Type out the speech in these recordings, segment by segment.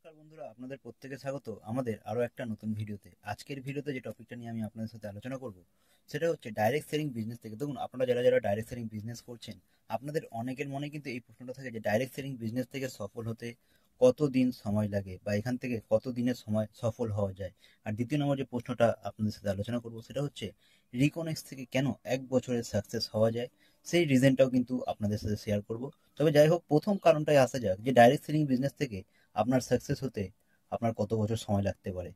নমস্কার বন্ধুরা, আপনাদের প্রত্যেকে স্বাগত আমাদের আরো একটা নতুন ভিডিওতে। আজকের ভিডিওতে যে টপিকটা নিয়ে আমি আপনাদের সাথে আলোচনা করব সেটা হচ্ছে ডাইরেক্ট সেলিং বিজনেস থেকে। দেখুন, আপনারা যারা যারা ডাইরেক্ট সেলিং বিজনেস করছেন, আপনাদের অনেকের মনে কিন্তু এই প্রশ্নটা থাকে যে ডাইরেক্ট সেলিং বিজনেস থেকে সফল হতে কতদিন সময় লাগে বা এখান থেকে কত দিনের সময় সফল হওয়া যায়। আর দ্বিতীয় নম্বর যে প্রশ্নটা আপনাদের সাথে আলোচনা করব সেটা হচ্ছে রিকনেক্স থেকে কেন 1 বছরের সাকসেস হওয়া যায়, সেই রিজনটাও কিন্তু আপনাদের সাথে শেয়ার করব। তবে যাই হোক, প্রথম কারণটাই আসা যাক যে ডাইরেক্ট সেলিং বিজনেস থেকে আপনার সাকসেস হতে আপনার কত বছর সময় লাগতে পারে।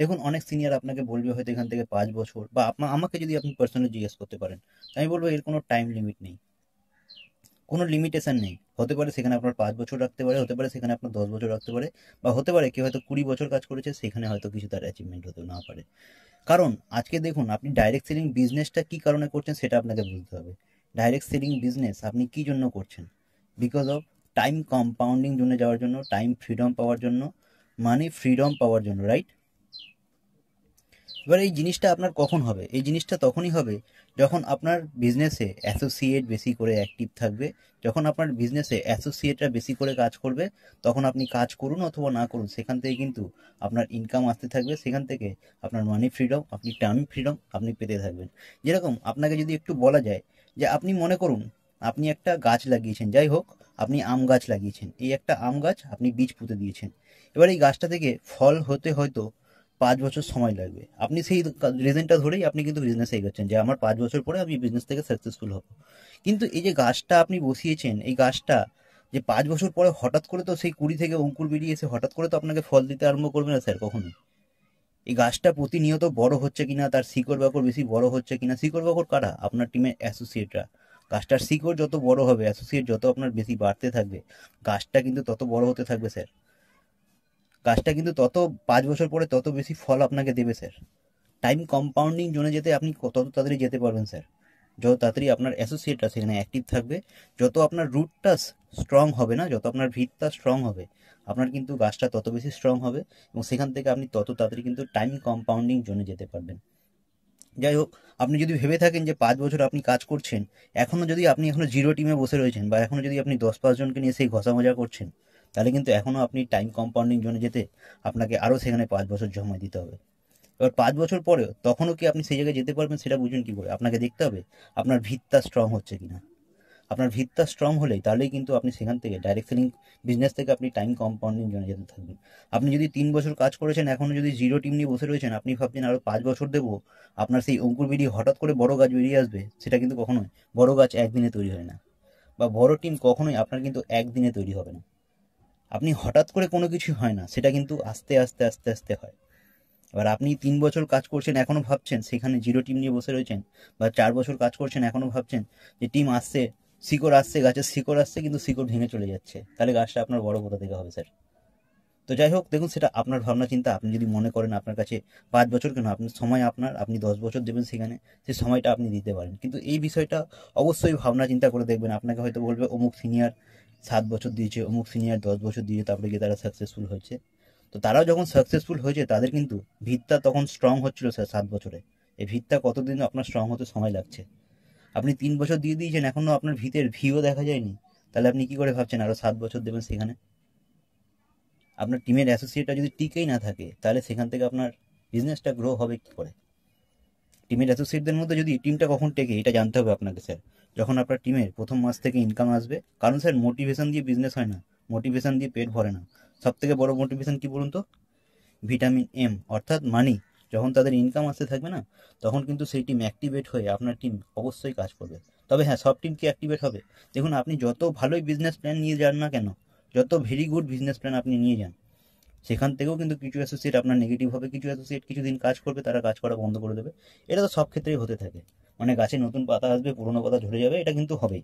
দেখুন, অনেক সিনিয়র আপনাকে বলবে হয়তো এখান থেকে 5 বছর, বা আপনার আমাকে যদি আপনি পার্সোনালি জিজ্ঞেস করতে পারেন, আমি বলবো এর কোনো টাইম লিমিট নেই, কোনো লিমিটেশন নেই। হতে পারে সেখানে আপনার 5 বছর রাখতে পারে, হতে পারে সেখানে আপনার 10 বছর রাখতে পারে, বা হতে পারে কেউ হয়তো 20 বছর কাজ করেছে, সেখানে হয়তো কিছু তার অ্যাচিভমেন্ট হতে না পারে। কারণ আজকে দেখুন, আপনি ডাইরেক্ট সেলিং বিজনেসটা কি কারণে করছেন সেটা আপনাকে বুঝতে হবে। ডাইরেক্ট সেলিং বিজনেস আপনি কি জন্য করছেন? বিকজ অফ টাইম কম্পাউন্ডিং জন্য যাওয়ার জন্য, টাইম ফ্রিডম পাওয়ার জন্য, মানি ফ্রিডম পাওয়ার জন্য, রাইট? এবার এই জিনিসটা আপনার কখন হবে? এই জিনিসটা তখনই হবে যখন আপনার বিজনেসে অ্যাসোসিয়েট বেশি করে অ্যাক্টিভ থাকবে। যখন আপনার বিজনেসে অ্যাসোসিয়েটরা বেশি করে কাজ করবে, তখন আপনি কাজ করুন অথবা না করুন, সেখান থেকে কিন্তু আপনার ইনকাম আসতে থাকবে। সেখান থেকে আপনার মানি ফ্রিডম, আপনি টাইম ফ্রিডম আপনি পেতে থাকবেন। যেরকম আপনাকে যদি একটু বলা যায় যে আপনি মনে করুন আপনি একটা গাছ লাগিয়েছেন, যাই হোক আপনি আম গাছ লাগিয়েছেন, এই একটা আম গাছ আপনি বীজ পুঁতে দিয়েছেন। এবার এই গাছটা থেকে ফল হতে হয়তো 5 বছর সময় লাগবে। আপনি সেই রিজনটা ধরেই আপনি কিন্তু বিজনেস এগোচ্ছেন যে আমার 5 বছর পরে আমি বিজনেস থেকে সাকসেসফুল হব। কিন্তু এই যে গাছটা আপনি বসিয়েছেন, এই গাছটা যে 5 বছর পরে হঠাৎ করে তো সেই কুড়ি থেকে অঙ্কুর বেরিয়ে এসে হঠাৎ করে তো আপনাকে ফল দিতে আরম্ভ করবে না স্যার, কখনোই। এই গাছটা প্রতিনিয়ত বড় হচ্ছে কিনা, তার শিকড় বাকড় বেশি বড় হচ্ছে কিনা, শিকড় বাকড় কারা? আপনার টিমের অ্যাসোসিয়েটরা। গাছটার শিকড় যত বড় হবে, অ্যাসোসিয়েট যত আপনার বেশি বাড়তে থাকবে, গাছটা কিন্তু তত বড় হতে থাকবে স্যার। গাছটা কিন্তু তত 5 বছর পরে তত বেশি ফল আপনাকে দেবে স্যার। টাইম কম্পাউন্ডিং জোনে যেতে আপনি তত তাড়াতাড়ি যেতে পারবেন স্যার, যত তাড়াতাড়ি আপনার অ্যাসোসিয়েটরা সেখানে অ্যাক্টিভ থাকবে। যত আপনার রুটটা স্ট্রং হবে না, যত আপনার ভিতটা স্ট্রং হবে, আপনার কিন্তু গাছটা তত বেশি স্ট্রং হবে, এবং সেখান থেকে আপনি তত তাড়াতাড়ি কিন্তু টাইম কম্পাউন্ডিং জোনে যেতে পারবেন। যাই হোক, আপনি যদি ভেবে থাকেন যে 5 বছর আপনি কাজ করছেন, আপনি এখনো জিরো টিমে বসে রয়েছেন, বা এখনো যদি আপনি 10-5 জনকে নিয়ে সেই ঘষা মজা করছেন, তাহলে কিন্তু এখনো আপনি টাইম কম্পাউন্ডিং জোনে যেতে আপনাকে আরও সেখানে 5 বছর সময় দিতে হবে। এবার 5 বছর পরেও তখনও কি আপনি সেই জায়গায় যেতে পারবেন সেটা বুঝুন কি করে? আপনাকে দেখতে হবে আপনার ভিতটা স্ট্রং হচ্ছে কিনা। আপনার ভিতটা স্ট্রং হলেই তাহলেই কিন্তু আপনি সেখান থেকে ডাইরেক্ট সেলিং বিজনেস থেকে আপনি টাইম কম্পাউন্ডিং জোনে যেতে থাকবেন। আপনি যদি 3 বছর কাজ করেছেন, এখনো যদি জিরো টিম নিয়ে বসে রয়েছেন, আপনি ভাবছেন আরো 5 বছর দেবো, আপনার সেই অঙ্কুর বেরিয়ে হঠাৎ করে বড় গাছ বেরিয়ে আসবে, সেটা কিন্তু কখনোই, বড় গাছ একদিনে তৈরি হয় না, বা বড় টিম কখনোই আপনার কিন্তু একদিনে তৈরি হবে না। আপনি হঠাৎ করে কোনো কিছু হয় না, সেটা কিন্তু আস্তে আস্তে আস্তে আস্তে হয়। এবার আপনি 3 বছর কাজ করছেন, এখনো ভাবছেন সেখানে জিরো টিম নিয়ে বসে রয়েছেন, বা 4 বছর কাজ করছেন, এখনো ভাবছেন যে টিম আসছে, শিকড় আসছে, গাছের শিকড় আসছে, কিন্তু শিকড় ভেঙে চলে যাচ্ছে, তাহলে গাছটা আপনার বড় কোথা থেকে হবে স্যার? তো যাই হোক, দেখুন সেটা আপনার ভাবনা চিন্তা। আপনি যদি মনে করেন আপনার কাছে 5 বছর কেন, আপনার সময় আপনার, আপনি 10 বছর দেবেন সেখানে, সেই সময়টা আপনি দিতে পারেন। কিন্তু এই বিষয়টা অবশ্যই ভাবনা চিন্তা করে দেখবেন। আপনাকে হয়তো বলবে অমুক সিনিয়র 7 বছর দিয়েছে, অমুক সিনিয়র 10 বছর দিয়েছে, তারপরে গিয়ে তারা সাকসেসফুল হয়েছে। তো তারাও যখন সাকসেসফুল হয়েছে, তাদের কিন্তু ভিতটা তখন স্ট্রং হচ্ছিল স্যার 7 বছরে। এই ভিতটা কতদিন আপনার স্ট্রং হতে সময় লাগছে? আপনি 3 বছর দিয়ে দিয়েছেন, এখনো আপনার ভিতের ভিও দেখা যায়নি, তাহলে আপনি কি করে ভাবছেন আরো 7 বছর দেবেন সেখানে? আপনার টিমের অ্যাসোসিয়েটটা যদি টিকেই না থাকে, তাহলে সেখান থেকে আপনার বিজনেসটা গ্রো হবে কি করে? টিমের অ্যাসোসিয়েটদের মধ্যে যদি টিমটা কখন টেকে, এটা জানতে হবে আপনাকে স্যার। যখন আপনার টিমের প্রথম মাস থেকে ইনকাম আসবে। কারণ স্যার, মোটিভেশন দিয়ে বিজনেস হয় না, মোটিভেশন দিয়ে পেট ভরে না। সব থেকে বড় মোটিভেশন কি বলুন তো? ভিটামিন এম, অর্থাৎ মানি। যখন তাদের ইনকাম আসতে থাকবে না, তখন কিন্তু সেই টিম অ্যাক্টিভেট হয়ে আপনার টিম অবশ্যই কাজ করবে। তবে হ্যাঁ, সব টিম কি অ্যাক্টিভেট হবে? দেখুন, আপনি যত ভালোই বিজনেস প্ল্যান নিয়ে যান না কেন, যত ভেরি গুড বিজনেস প্ল্যান আপনি নিয়ে যান, সেখান থেকেও কিন্তু কিছু অ্যাসোসিয়েট আপনার নেগেটিভ হবে, কিছু অ্যাসোসিয়েট কিছুদিন কাজ করবে, তারা কাজ করা বন্ধ করে দেবে। এটা তো সব ক্ষেত্রেই হতে থাকে। মানে গাছে নতুন পাতা আসবে, পুরোনো পাতা ঝরে যাবে, এটা কিন্তু হবেই।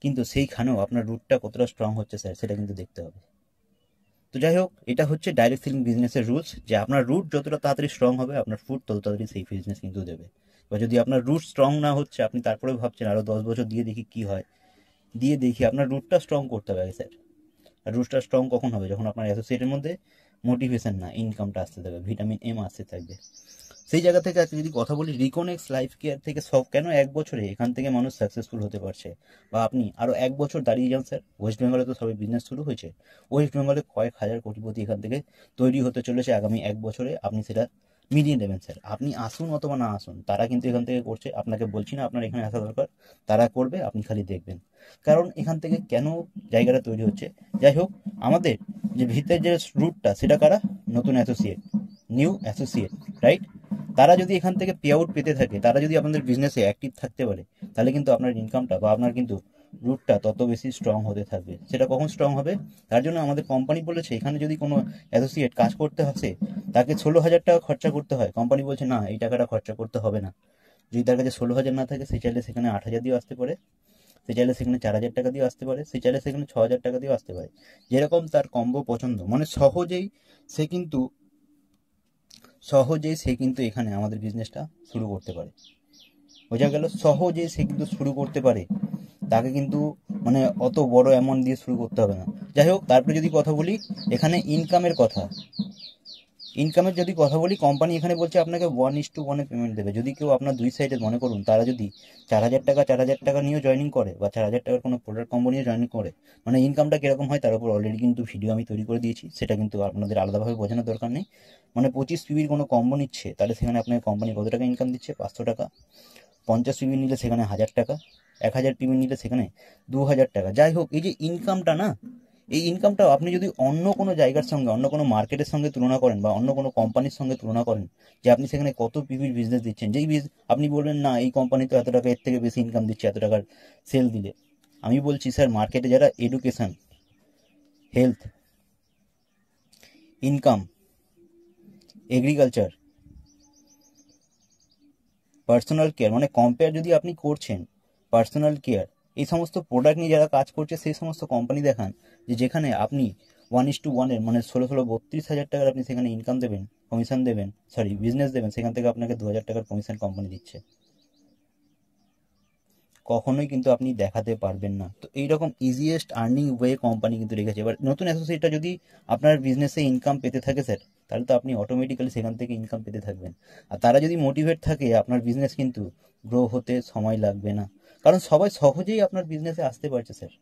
কিন্তু সেইখানেও আপনার রুটটা কতটা স্ট্রং হচ্ছে স্যার, সেটা কিন্তু দেখতে হবে। তো যাই হোক, এটা হচ্ছে ডাইরেক্ট সেলিং বিজনেসের রুলস, যে আপনার রুট যতটা তাড়াতাড়ি স্ট্রং হবে, আপনার ফুট তত তাড়াতাড়ি সেই বিজনেস কিন্তু দেবে। এবার যদি আপনার রুট স্ট্রং না হচ্ছে, আপনি তারপরে ভাবছেন আরো 10 বছর দিয়ে দেখি কি হয়, দিয়ে দেখি আপনার রুটটা স্ট্রং করতে হবে স্যার। আর রুটটা স্ট্রং কখন হবে? যখন আপনার অ্যাসোসিয়েটের মধ্যে মোটিভেশন না, ইনকামটা আসতে থাকবে, ভিটামিন এম আসতে থাকবে। সেই জায়গা থেকে আজকে যদি কথা বলি, রিকনেক্স লাইফ কেয়ার থেকে সব কেন 1 বছরে এখান থেকে মানুষ সাকসেসফুল হতে পারছে, বা আপনি আরও 1 বছর দাঁড়িয়ে যান স্যার। ওয়েস্ট বেঙ্গলে তো সবাই বিজনেস শুরু হয়েছে, ওয়েস্ট বেঙ্গলে কয়েক হাজার কোটিপতি এখান থেকে তৈরি হতে চলেছে আগামী 1 বছরে। আপনি সেটা মিলিয়ে নেবেন স্যার। আপনি আসুন অথবা না আসুন, তারা কিন্তু এখান থেকে করছে। আপনাকে বলছি না আপনার এখানে আসা দরকার, তারা করবে, আপনি খালি দেখবেন। কারণ এখান থেকে কেন জায়গাটা তৈরি হচ্ছে। যাই হোক, আমাদের যে ভিতরের যে রুটটা, সেটা কারা? নতুন অ্যাসোসিয়েট, নিউ অ্যাসোসিয়েট, রাইট? তারা যদি এখান থেকে পে আউট পেতে থাকে, তারা যদি আপনাদের বিজনেসে অ্যাক্টিভ থাকতে পারে, তাহলে কিন্তু আপনার ইনকামটা বা আপনার কিন্তু রুটটা তত বেশি স্ট্রং হতে থাকবে। সেটা কখন স্ট্রং হবে? তার জন্য আমাদের কোম্পানি বলেছে, এখানে যদি কোনো অ্যাসোসিয়েট কাজ করতে আসে, তাকে 16,000 টাকা খরচা করতে হয়। কোম্পানি বলছে না, এই টাকাটা খরচা করতে হবে না। যদি তার কাছে 16,000 না থাকে, সে চাইলে সেখানে 8,000 দিয়েও আসতে পারে, সে চাইলে সেখানে 4,000 টাকা দিয়েও আসতে পারে, সে চাইলে সেখানে 6,000 টাকা দিয়েও আসতে পারে। যেরকম তার কম্বো পছন্দ, মানে সহজেই সে কিন্তু এখানে আমাদের বিজনেসটা শুরু করতে পারে। বোঝা গেল? সহজেই সে কিন্তু শুরু করতে পারে, তাকে কিন্তু মানে অত বড় অ্যামাউন্ট দিয়ে শুরু করতে হবে না। যাই হোক, তারপরে যদি কথা বলি এখানে ইনকামের যদি কথা বলি, কোম্পানি এখানে বলছে আপনাকে 1:1 পেমেন্ট দেবে। যদি কেউ আপনার দুই সাইডে, মনে করুন তারা যদি 4,000 টাকা নিয়েও জয়েনিং করে, বা 4,000 টাকার কোনো প্রোডাক্ট কম্বো নিয়ে জয়েনিং করে, মানে ইনকামটা কিরকম হয় তার উপর অলরেডি কিন্তু ভিডিও আমি তৈরি করে দিয়েছি, সেটা কিন্তু আপনাদের আলাদাভাবে বোঝানোর দরকার নেই। মানে 25 পিবির কোনো কম্বো নিচ্ছে, তাহলে সেখানে আপনাকে কোম্পানি কত টাকা ইনকাম দিচ্ছে? 500 টাকা। 50 পিবি নিলে সেখানে 1,000 টাকা। 1,000 পিবি নিলে সেখানে 2,000 টাকা। যাই হোক, এই যে ইনকামটা না, এই ইনকামটা আপনি যদি অন্য কোনো জায়গার সঙ্গে, অন্য কোনো মার্কেটের সঙ্গে তুলনা করেন, বা অন্য কোনো কোম্পানির সঙ্গে তুলনা করেন, যে আপনি সেখানে কত পিবির বিজনেস দিচ্ছেন, আপনি বলবেন না এই কোম্পানি তো এত টাকা, এর থেকে বেশি ইনকাম দিচ্ছে এত টাকার সেল দিলে। আমি বলছি স্যার, মার্কেটে যারা education, health, income, agriculture, personal care, মানে কম্পেয়ার যদি আপনি করছেন, পার্সোনাল কেয়ার, এই সমস্ত প্রোডাক্ট নিয়ে যারা কাজ করছে, সেই সমস্ত কোম্পানি দেখান, যে যেখানে আপনি 1:1 মানে 32,000 টাকার আপনি সেখানে ইনকাম দেবেন, কমিশন দেবেন, সরি বিজনেস দেবেন, সেখান থেকে আপনাকে 2,000 টাকার কমিশন কোম্পানি দিচ্ছে। কখনোই কিন্তু আপনি দেখাতে পারবেন না। তো এইরকম ইজিয়েস্ট আর্নিং ওয়ে কোম্পানি কিন্তু রেখেছে। এবার নতুন অ্যাসোসিয়েটটা যদি আপনার বিজনেসে ইনকাম পেতে থাকে স্যার, তাহলে তো আপনি অটোমেটিক্যালি সেখান থেকে ইনকাম পেতে থাকবেন। আর তারা যদি মোটিভেট থাকে, আপনার বিজনেস কিন্তু গ্রো হতে সময় লাগবে না। কারণ সবাই সহজেই আপনার বিজনেসে আসতে পারছে স্যার,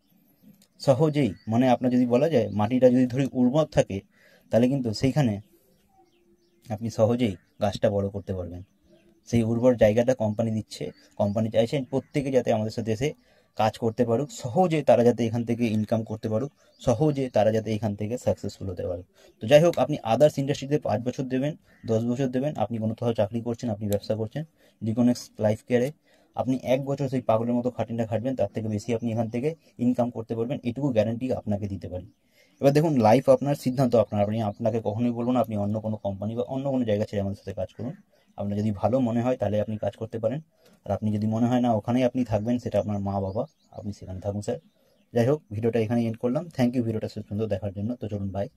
সহজেই। মানে আপনার যদি বলা যায় মাটিটা যদি ধরি উর্বর থাকে, তাহলে কিন্তু সেইখানে আপনি সহজেই গাছটা বড় করতে পারবেন। সেই উর্বর জায়গাটা কোম্পানি দিচ্ছে। কোম্পানি চাইছেন প্রত্যেকে যাতে আমাদের সাথে এসে কাজ করতে পারুক, সহজে তারা যাতে এখান থেকে ইনকাম করতে পারুক, সহজে তারা যাতে এখান থেকে সাকসেসফুল হতে পারুক। তো যাই হোক, আপনি আদার্স ইন্ডাস্ট্রিতে 5 বছর দেবেন, 10 বছর দেবেন, আপনি কোনো কোথাও চাকরি করছেন, আপনি ব্যবসা করছেন, রিকনেক্স লাইফ কেয়ারে আপনি 1 বছর সেই পাগলের মতো খাটিনটা খাটবেন, তার থেকে বেশি আপনি এখান থেকে ইনকাম করতে পারবেন, এটুকু গ্যারান্টি আপনাকে দিতে পারি। এবার দেখুন, লাইফ আপনার, সিদ্ধান্ত আপনার। আপনাকে কখনোই বলবো না আপনি অন্য কোনো কোম্পানি বা অন্য কোনো জায়গা ছেড়ে আমাদের সাথে কাজ করুন। আপনার যদি ভালো মনে হয় তাহলে আপনি কাজ করতে পারেন, আর আপনি যদি মনে হয় না ওখানেই আপনি থাকবেন, সেটা আপনার মা বাবা, আপনি সেখানে থাকুন স্যার। যাই হোক, ভিডিওটা এখানে এন্ড করলাম। থ্যাংক ইউ ভিডিওটা শেষ পর্যন্ত দেখার জন্য। তো চলুন, বাই।